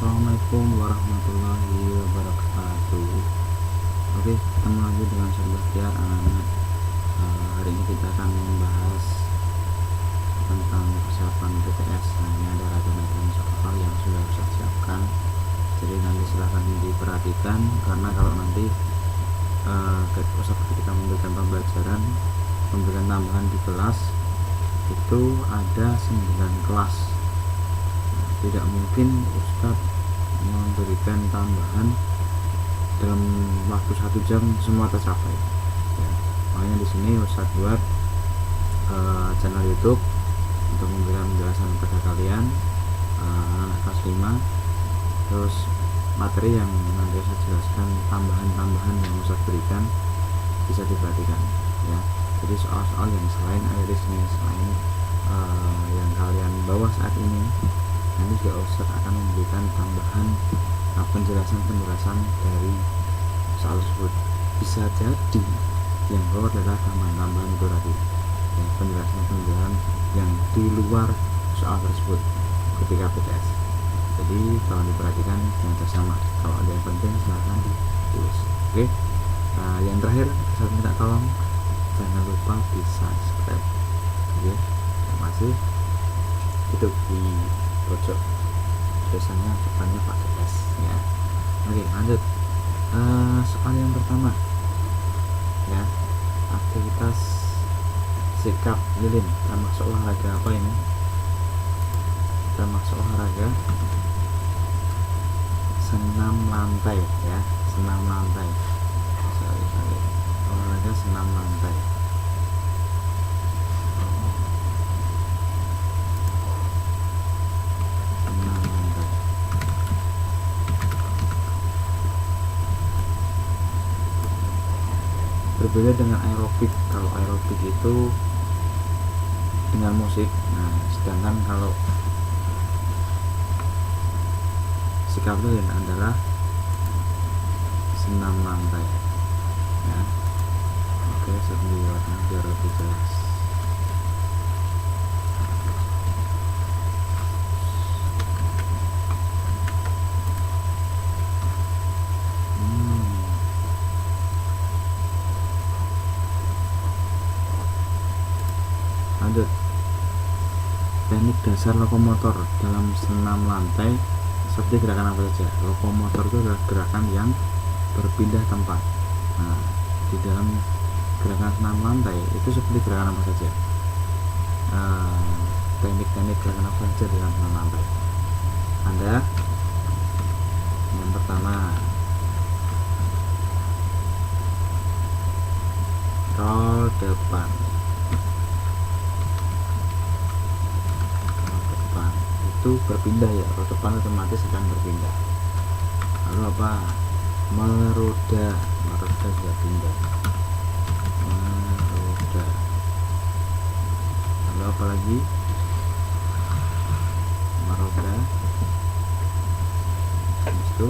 Assalamualaikum warahmatullahi wabarakatuh. Oke, ketemu lagi dengan saya Bahtiar, anak-anak. Hari ini kita akan membahas tentang persiapan PTS. Ini ada ragam-ragam soal yang sudah saya siapkan, jadi nanti silahkan diperhatikan, karena kalau nanti ketika memberikan pembelajaran, memberikan tambahan di kelas itu ada 9 kelas. Tidak mungkin Ustadz memberikan tambahan dalam waktu 1 jam semua tercapai. Makanya di sini Ustadz buat channel YouTube untuk memberikan penjelasan kepada kalian, anak kelas 5. Terus materi yang nanti saya jelaskan, tambahan yang Ustadz berikan bisa diperhatikan ya. Jadi soal-soal yang selain ada di sini, selain yang kalian bawa saat ini, nanti juga Ustadz akan memberikan tambahan penjelasan dari soal tersebut. Bisa jadi yang bawah adalah tambahan itu tadi ya, penjelasan yang di luar soal tersebut ketika PTS. Jadi kalau diperhatikan yang bersama, kalau ada yang penting silahkan ditulis. Oke. Yang terakhir saya minta tolong jangan lupa di subscribe ya. Terima kasih. Itu di pojok biasanya depannya pakai S ya. Oke, lanjut. Soal yang pertama ya, aktivitas sikap lilin termasuk olahraga apa ini? Termasuk olahraga senam lantai ya, senam lantai. Sorry. Olahraga senam lantai. Berbeda dengan aerobik. Kalau aerobik itu dengan musik, sedangkan kalau sikap lilin adalah senam lantai ya. Oke, saya buatnya biar lebih jelas. Lanjut. Teknik dasar lokomotor dalam senam lantai seperti gerakan apa saja? Lokomotor itu adalah gerakan yang berpindah tempat. Di dalam gerakan senam lantai itu seperti gerakan apa saja? Teknik-teknik gerakan apa saja dalam senam lantai? Ada yang pertama, roll depan. Itu berpindah ya, roda depan otomatis akan berpindah. Lalu apa? Meroda juga pindah. Meroda. Lalu apa lagi? Meroda. Habis itu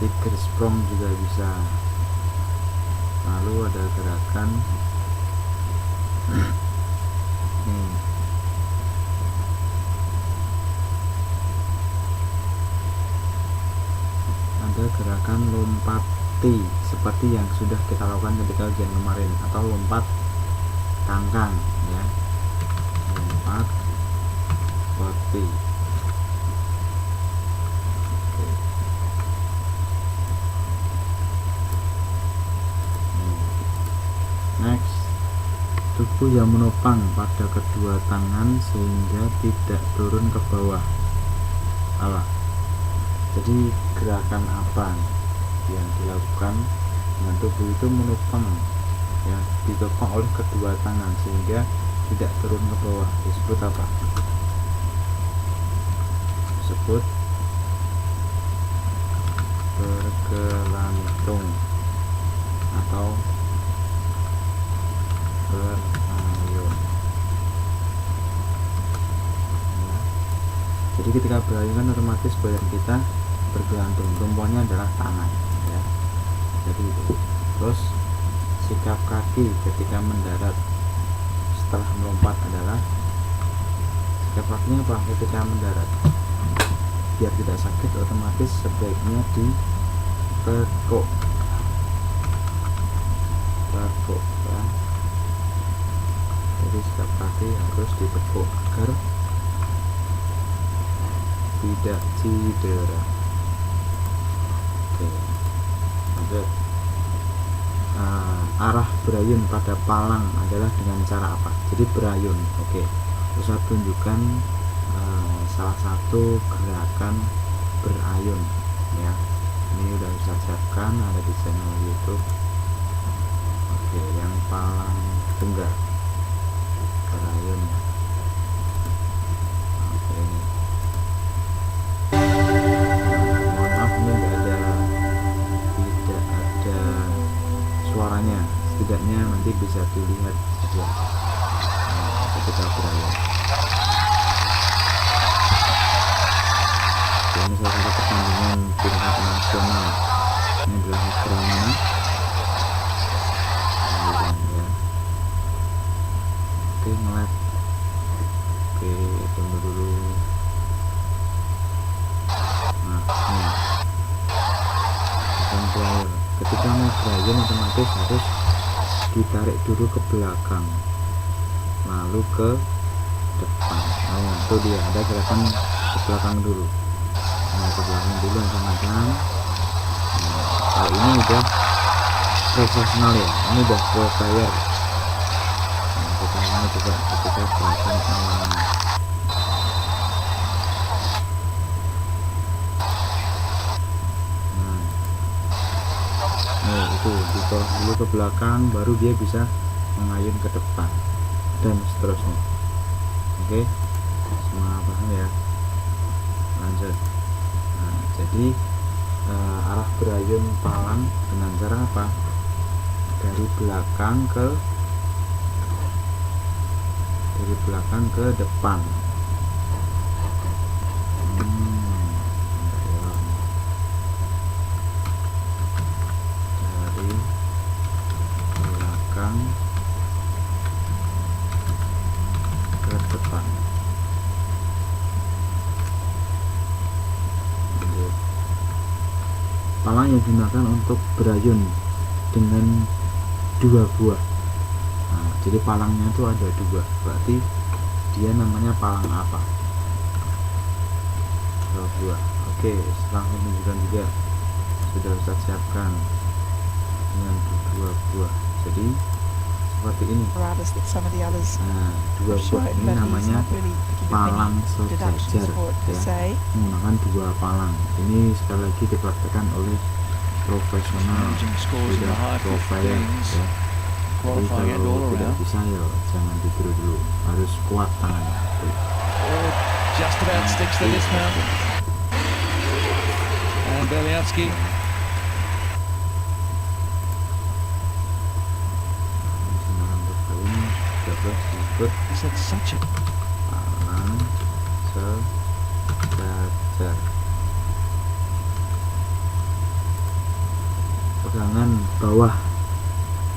tiger sprong juga bisa. Lalu ada gerakan ada gerakan lompati seperti yang sudah kita lakukan ketika ujian kemarin, atau lompat kangkang ya, lompat poti. Oke. Next, tubuh yang menopang pada kedua tangan sehingga tidak turun ke bawah. Jadi gerakan apa yang dilakukan dengan tubuh itu menopang ya, ditopang oleh kedua tangan sehingga tidak turun ke bawah, disebut apa? Disebut bergelantung atau berayun ya. Jadi ketika berayun kan otomatis badan kita bergelantung, tumpuannya adalah tangan ya. Jadi itu. Terus sikap kaki ketika mendarat setelah melompat adalah refleksnya apa? Ketika mendarat, biar tidak sakit otomatis sebaiknya ditekuk ya. Jadi setiap kaki harus ditekuk agar tidak cedera. Oke, lanjut. Arah berayun pada palang adalah dengan cara apa? Jadi berayun, oke. Terus saya tunjukkan salah satu gerakan berayun ya. Ini udah bisa siapkan, ada di channel YouTube. Oke, yang palang tunggal berayun. Oke, ini. Mohon maaf, ini tidak ada suaranya, setidaknya nanti bisa dilihat saja ketika berayun. Ini salah satu pertandingan tingkat nasional. Ini adalah negara mana? Ya. Oke, ngelag. Oke, tunggu dulu. Nah, ini. Ketika mau berayun otomatis harus ditarik dulu ke belakang, lalu ke depan. Oh, itu dia, ada gerakan ke belakang dulu. Nah, ke belakang dulu macam-macam. Kalau ini udah profesional ya, ini udah pro player. Nah, kita mau coba ketika gerakan awalnya. Itu ditolak dulu ke belakang, baru dia bisa mengayun ke depan dan seterusnya. Oke, semua paham ya? Lanjut. Nah, jadi arah berayun palang dengan cara apa? Dari belakang ke depan. Ke depan. Palang yang digunakan untuk berayun dengan dua buah. Nah, jadi palangnya itu ada dua, berarti dia namanya palang apa? Dua buah. Oke, setelah menunjukkan juga sudah Ustaz siapkan dengan dua buah. Jadi seperti ini. Nah, dua buah ini namanya palang sejajar ya, menggunakan dua palang. Ini sekali lagi dipraktekkan oleh profesional, sudah profesional ya. Jadi kalau tidak bisa ya jangan ditiru dulu, harus kuat tangannya. Palang sejajar. Pegangan bawah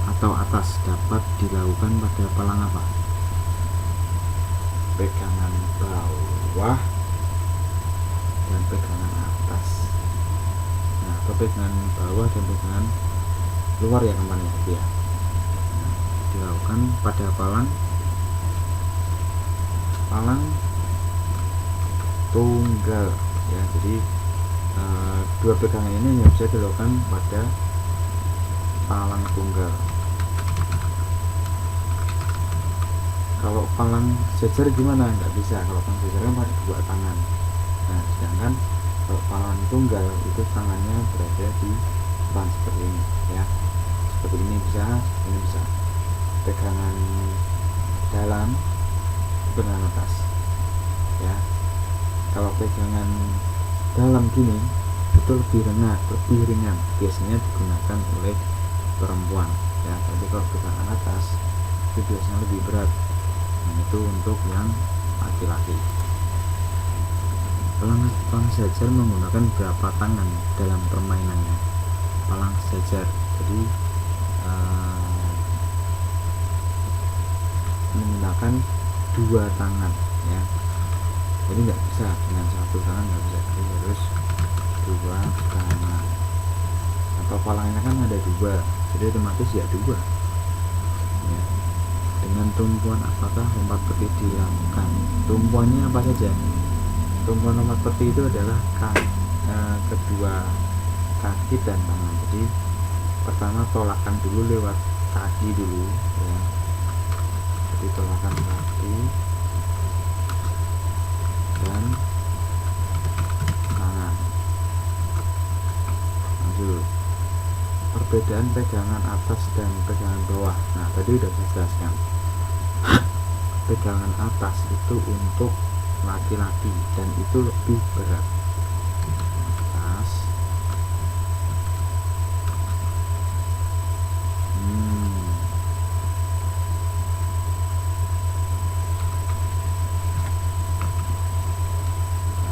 atau atas dapat dilakukan pada palang apa? Pegangan bawah dan pegangan atas. Nah, pegangan bawah dan pegangan luar ya kemarin ya. Nah, dilakukan pada palang tunggal ya. Jadi dua pegangan ini hanya bisa dilakukan pada palang tunggal. Kalau palang sejajar gimana? Nggak bisa. Kalau palang sejajar kan pakai dua tangan. Nah, sedangkan kalau palang tunggal itu tangannya berada di depan seperti ini ya. Seperti ini bisa, ini bisa. Pegangan dalam, pegangan atas ya. Kalau pegangan dalam gini itu lebih ringan, biasanya digunakan oleh perempuan ya. Tapi kalau pegangan atas itu biasanya lebih berat. Nah, itu untuk yang laki-laki. Palang sejajar menggunakan berapa tangan dalam permainannya? Palang sejajar jadi menggunakan dua tangan ya. jadi nggak bisa dengan satu tangan, nggak bisa, jadi harus dua tangan. Atau palangnya kan ada dua, jadi otomatis ya dua ya. Dengan tumpuan apakah lompat peti dilakukan? Tumpuannya apa saja? Tumpuan lompat peti itu adalah kedua kaki dan tangan. Jadi pertama tolakan dulu lewat kaki dulu ya, jadi tolakan kaki dan tangan. Lanjut, perbedaan pegangan atas dan pegangan bawah. Nah tadi udah saya jelaskan. Pegangan atas itu untuk laki-laki dan itu lebih berat. Atas,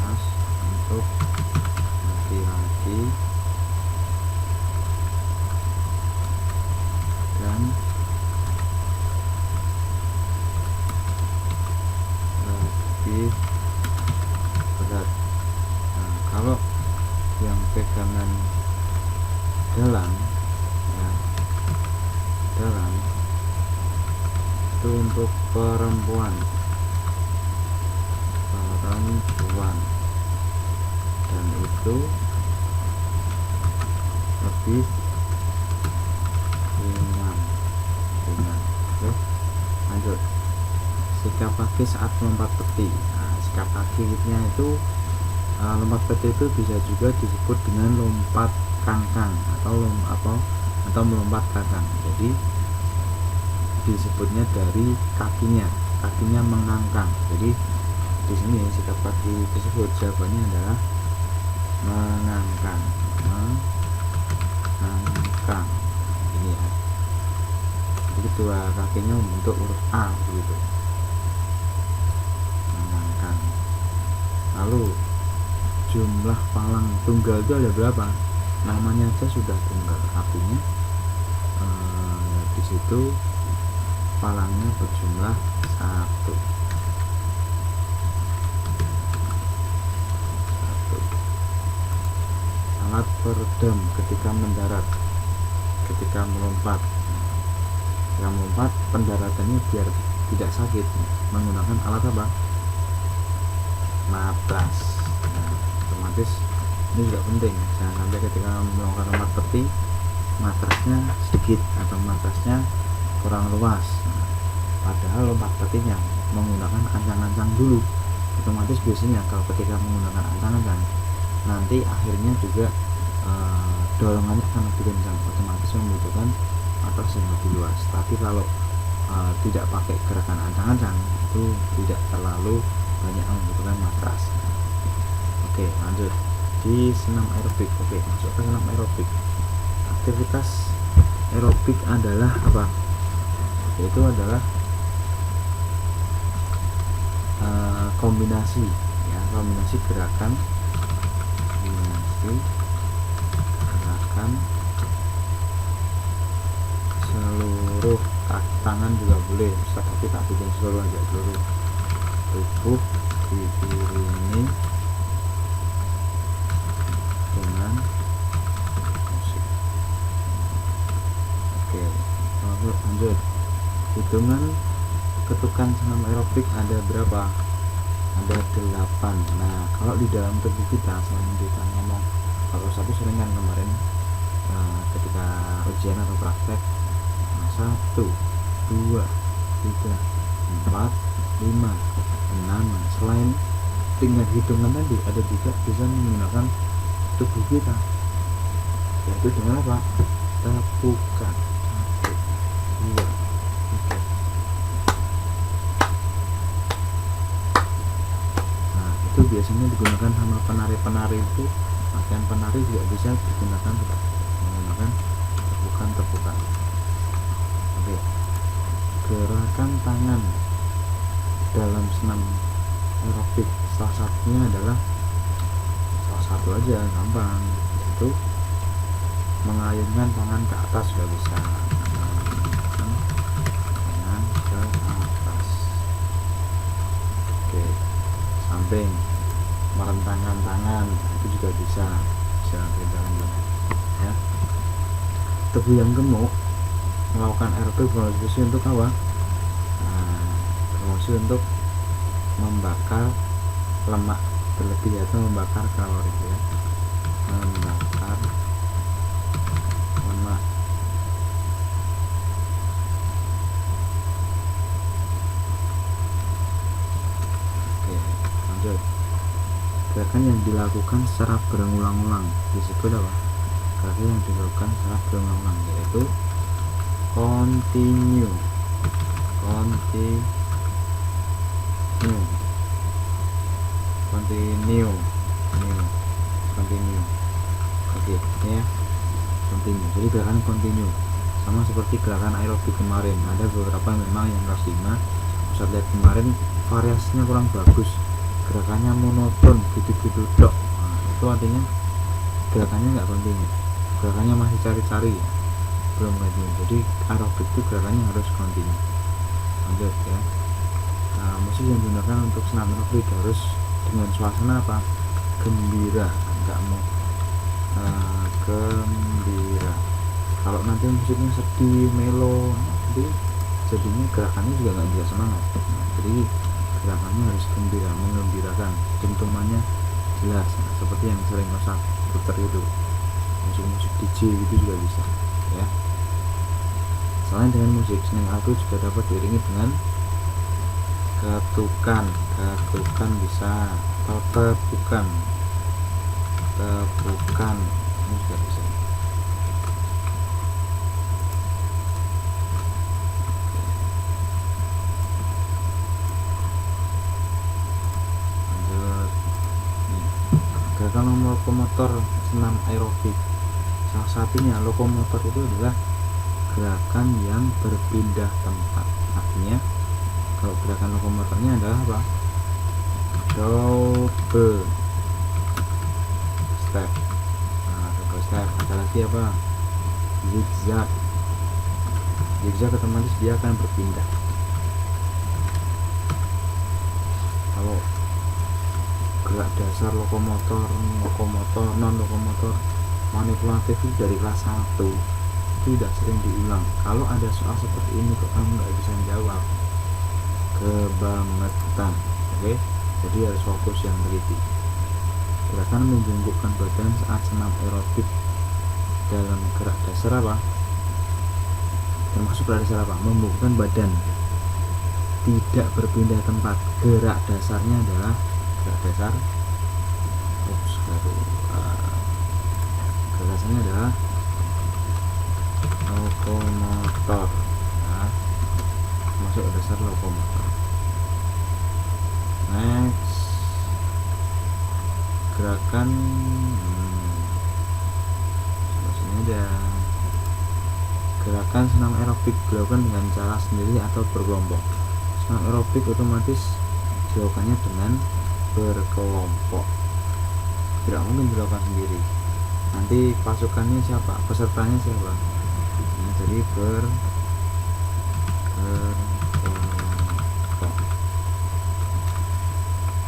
atas untuk laki-laki dan lebih berat. Nah, kalau yang pegangan dalam ya, dalam itu untuk perempuan dan itu lebih ringan. Oke, lanjut. Sikap kaki saat melompat peti. Nah, sikap kakinya itu lompat peti itu bisa juga disebut dengan lompat kangkang atau melompat kangkang. Jadi disebutnya dari kakinya mengangkang. Jadi di sini sikap kaki tersebut jawabannya adalah mengangkang. Ini ya. Jadi dua kakinya membentuk huruf A begitu. Mengangkang. Lalu jumlah palang tunggal itu ada berapa? Namanya aja sudah tunggal, artinya di situ palangnya berjumlah 1. Alat peredam ketika mendarat, ketika melompat pendaratannya biar tidak sakit menggunakan alat apa? Matras. Nah, otomatis ini juga penting, jangan sampai ketika melakukan lompat peti matrasnya sedikit atau matrasnya kurang luas. Nah, padahal lompat petinya menggunakan ancang-ancang dulu, otomatis biasanya kalau ketika menggunakan ancang-ancang nanti akhirnya juga dorongannya akan lebih kencang, otomatis membutuhkan matras yang lebih luas. Tapi kalau tidak pakai gerakan ancang-ancang itu tidak terlalu banyak membutuhkan matras. Oke, lanjut di senam aerobik. Oke, masuk ke senam aerobik. Aktivitas aerobik adalah apa? Itu adalah kombinasi gerakan seluruh kaki tangan juga boleh, tapi tak bikin seluruh aja, seluruh tubuh diiringi dengan musik. Oke, lanjut. Hitungan ketukan senam aerobik ada berapa? Ada 8. Nah, kalau di dalam tubuh kita selain kita ngomong, kalau satu sering kan kemarin ketika ujian atau praktek, 1, 2, 3, 4, 5, 6. Selain dengan hitungan tadi, ada juga bisa menggunakan tubuh kita, yaitu dengan apa? Tepukan. 1, 2, 3. Nah, itu biasanya digunakan sama penari-penari itu. Latihan penari juga bisa digunakan menggunakan tepukan. Oke, gerakan tangan dalam senam aerobik salah satunya adalah satu aja, gampang, itu mengayunkan tangan ke atas juga bisa. Tangan ke atas. Oke, sampai jumping, merentangkan tangan, itu juga bisa perintahkan ya. Tubuh yang gemuk melakukan aerobik berfungsi untuk apa? Berfungsi untuk membakar lemak berlebih atau membakar kalori ya, membakar lemak. Oke, lanjut. Gerakan yang dilakukan secara berulang-ulang disebut apa? Gerakan yang dilakukan secara berulang-ulang yaitu continue. Oke ya, continue. Jadi gerakan continue sama seperti gerakan aerobik kemarin. Ada beberapa memang yang kelas 5 Ustaz lihat kemarin variasinya kurang bagus, gerakannya monoton gitu-gitu dok. Nah, itu artinya gerakannya nggak continue, gerakannya masih cari-cari, belum continue. Jadi aerobik itu gerakannya harus continue. Lanjut ya. Nah, musik yang digunakan untuk senam aerobik harus dengan suasana apa? Gembira, nggak mau gembira. Kalau nanti musiknya sedih, melo, nanti jadinya gerakannya juga nggak bisa semangat. Nah, jadi gerakannya harus gembira, mengembirakan, dentumannya jelas. Nah, seperti yang sering Ustaz putar itu, musik-musik DJ gitu juga bisa ya. Selain dengan musik, senam aerobik juga dapat diiringi dengan ketukan bisa, atau tepukan ini juga bisa. Lanjut nih, gerakan lokomotor senam aerobik, salah satunya lokomotor itu adalah gerakan yang berpindah tempat. Artinya kalau gerakan lokomotornya adalah apa? Double step. Nah, double step. Ada lagi apa? Zigzag. Zigzag otomatis dia akan berpindah. Kalau gerak dasar lokomotor, non lokomotor, manipulatif itu dari kelas 1 itu tidak sering diulang. Kalau ada soal seperti ini kok kamu nggak bisa jawab, kebangetan. Oke, jadi harus fokus yang teliti. Gerakan membungkukkan badan saat senam aerobik dalam gerak dasar apa? Termasuk gerak dasar apa? Membungkukkan badan, tidak berpindah tempat. Gerak dasarnya adalah gerak dasar. Gerak dasarnya adalah lokomotor. Nah, masuk dasar lokomotor. Next, gerakan sini ada gerakan senam aerobik dilakukan dengan cara sendiri atau berkelompok. Senam aerobik otomatis dilakukannya dengan berkelompok, tidak mungkin dilakukan sendiri. Nanti pasukannya siapa, pesertanya siapa? Nah, jadi berkelompok.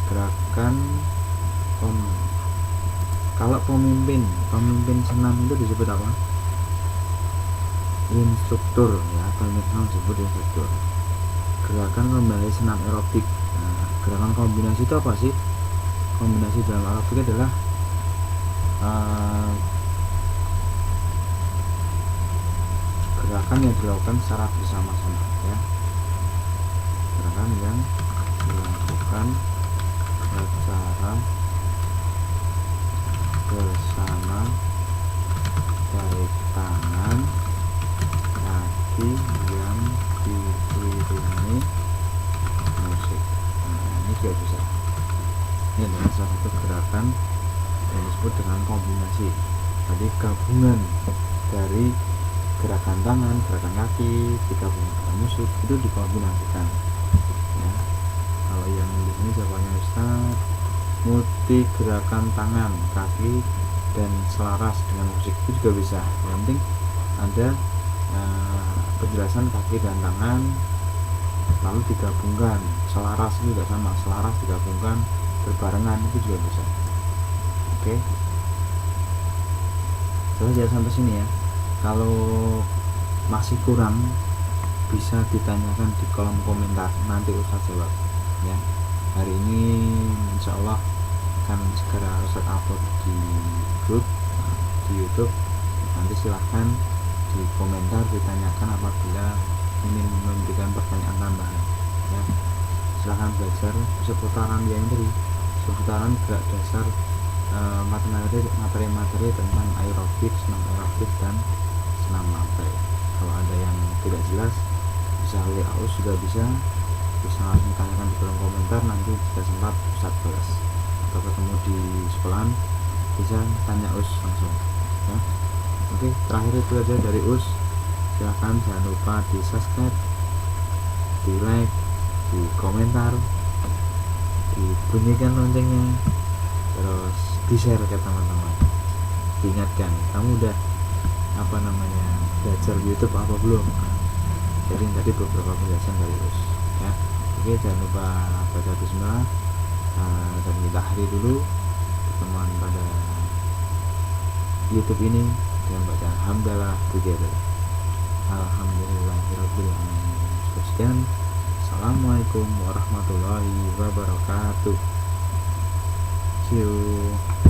Gerakan kalau pemimpin senam itu disebut apa? Instruktur ya, pemimpin senam disebut instruktur. Gerakan kembali senam aerobik. Nah, gerakan kombinasi itu apa sih? Kombinasi dalam aerobik adalah gerakan yang dilakukan secara bersama-sama ya. Gerakan yang dilakukan secara bersama, baik tangan, kaki yang diiringi musik. Nah, ini juga bisa. Ini adalah salah satu gerakan yang disebut dengan kombinasi. Jadi gabungan dari gerakan tangan, gerakan kaki, digabungkan dengan musik, itu dikombinasikan ya. Kalau yang di sini jawabannya Ustaz, multi gerakan tangan, kaki, dan selaras dengan musik itu juga bisa. Yang penting ada penjelasan kaki dan tangan, lalu digabungkan. Selaras juga sama, selaras digabungkan berbarengan itu juga bisa. Oke, selesai sampai sini ya. Kalau masih kurang bisa ditanyakan di kolom komentar, nanti Ustaz jawab ya. Hari ini insya Allah akan segera Ustaz upload di grup di YouTube. Nanti silahkan di komentar ditanyakan apabila ingin memberikan pertanyaan tambahan ya. Silahkan belajar seputaran yang tadi, seputaran gerak dasar materi-materi tentang aerobik, senam aerobik dan senam lantai. Kalau ada yang tidak jelas bisa WA Us juga bisa langsung tanyakan di kolom komentar, nanti jika sempat Ustaz balas, atau ketemu di sekolahan bisa tanya Us langsung ya. Oke, terakhir itu aja dari Us. Silahkan jangan lupa di subscribe, di like, di komentar, dibunyikan loncengnya, terus di share ke teman-teman. Diingatkan, kamu udah belajar YouTube apa belum? Jadi tadi beberapa penjelasan dari Us ya. Oke, jangan lupa baca bismillah, dan kita akhiri dulu pertemuan pada YouTube ini dengan baca hamdalah together. Alhamdulillahirabbil alamin. Sekian. Assalamualaikum warahmatullahi wabarakatuh. See you.